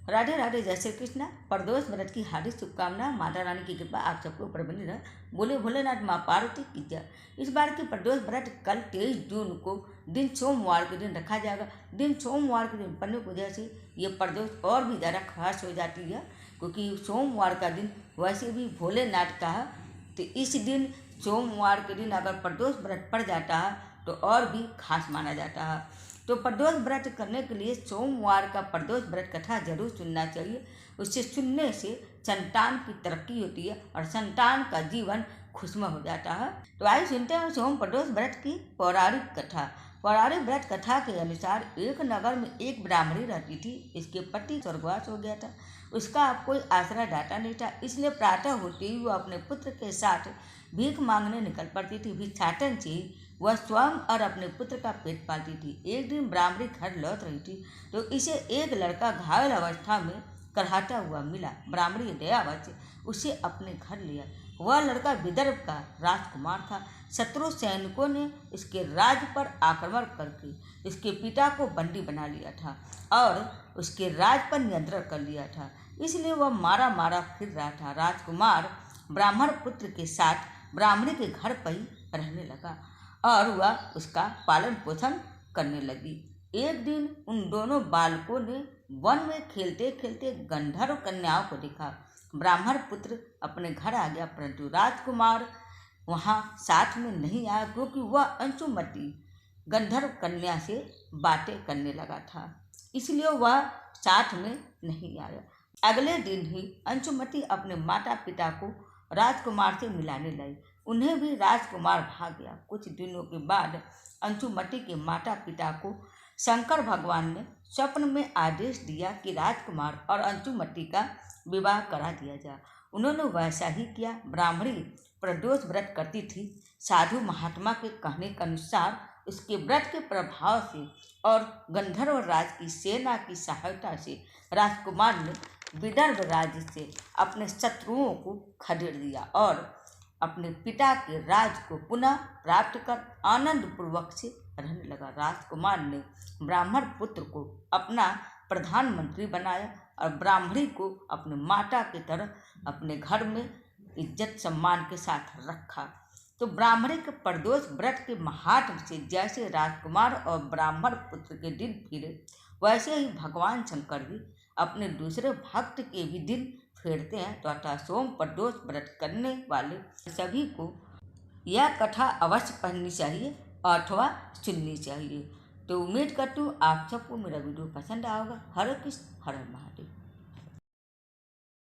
राधे राधे, जय श्री कृष्णा। प्रदोष व्रत की हार्दिक शुभकामना। माता रानी की कृपा आप सबके ऊपर बनी रहे। बोले भोलेनाथ, माँ पार्वती की जय। इस बार की प्रदोष व्रत कल 23 जून को दिन सोमवार के दिन रखा जाएगा। दिन सोमवार के दिन पड़ने की वजह से ये प्रदोष और भी ज़्यादा खास हो जाती है, क्योंकि सोमवार का दिन वैसे भी भोलेनाथ का है। तो इस दिन सोमवार के दिन अगर प्रदोष व्रत पड़ जाता है तो और भी खास माना जाता है। तो प्रदोष व्रत करने के लिए सोमवार का प्रदोष व्रत कथा जरूर सुनना चाहिए। उससे सुनने से संतान की तरक्की होती है और संतान का जीवन खुशमय हो जाता है। तो आइए सुनते हैं सोम प्रदोष व्रत की पौराणिक कथा। पौराणिक व्रत कथा के अनुसार एक नगर में एक ब्राह्मणी रहती थी। इसके पति स्वर्गवास हो गया था। उसका अब कोई आश्रय दाता नहीं था, इसलिए प्रातः होते ही वह अपने पुत्र के साथ भीख मांगने निकल पड़ती थी। भिक्षाटन से वह स्वयं और अपने पुत्र का पेट पालती थी। एक दिन ब्राह्मणी घर लौट रही थी तो इसे एक लड़का घायल अवस्था में करहाता हुआ मिला। ब्राह्मणी दयावश उसे अपने घर लिया। वह लड़का विदर्भ का राजकुमार था। शत्रु सैनिकों ने इसके राज्य पर आक्रमण करके इसके पिता को बंदी बना लिया था और उसके राज्य पर नियंत्रण कर लिया था, इसलिए वह मारा मारा फिर रहा था। राजकुमार ब्राह्मण पुत्र के साथ ब्राह्मणी के घर पर ही रहने लगा और वह उसका पालन पोषण करने लगी। एक दिन उन दोनों बालकों ने वन में खेलते खेलते गंधर्व कन्याओं को देखा। ब्राह्मण पुत्र अपने घर आ गया, परंतु राजकुमार वहाँ साथ में नहीं आया, क्योंकि वह अंशुमती गंधर्व कन्या से बातें करने लगा था, इसलिए वह साथ में नहीं आया। अगले दिन ही अंशुमती अपने माता पिता को राजकुमार से मिलाने लाई। उन्हें भी राजकुमार भाग गया। कुछ दिनों के बाद अंशुमती के माता पिता को शंकर भगवान ने स्वप्न में आदेश दिया कि राजकुमार और अंशुमती का विवाह करा दिया जाए। उन्होंने वैसा ही किया। ब्राह्मणी प्रदोष व्रत करती थी। साधु महात्मा के कहने के अनुसार उसके व्रत के प्रभाव से और गंधर्व राज की सेना की सहायता से राजकुमार ने विदर्भ राज्य से अपने शत्रुओं को खदेड़ दिया और अपने पिता के राज को पुनः प्राप्त कर आनंद पूर्वक से रहने लगा। राजकुमार ने ब्राह्मण पुत्र को अपना प्रधानमंत्री बनाया और ब्राह्मणी को अपने माता की तरह अपने घर में इज्जत सम्मान के साथ रखा। तो ब्राह्मणी के प्रदोष व्रत के महात्म से जैसे राजकुमार और ब्राह्मण पुत्र के दिन फिरे, वैसे ही भगवान शंकर भी अपने दूसरे भक्त के भी दिन फेरते हैं। तो अतः सोम प्रदोष व्रत करने वाले सभी को यह कथा अवश्य पढ़नी चाहिए अथवा सुननी चाहिए। तो उम्मीद करती हूँ आप सबको मेरा वीडियो पसंद आएगा। हरे कृष्ण, हरे महादेव।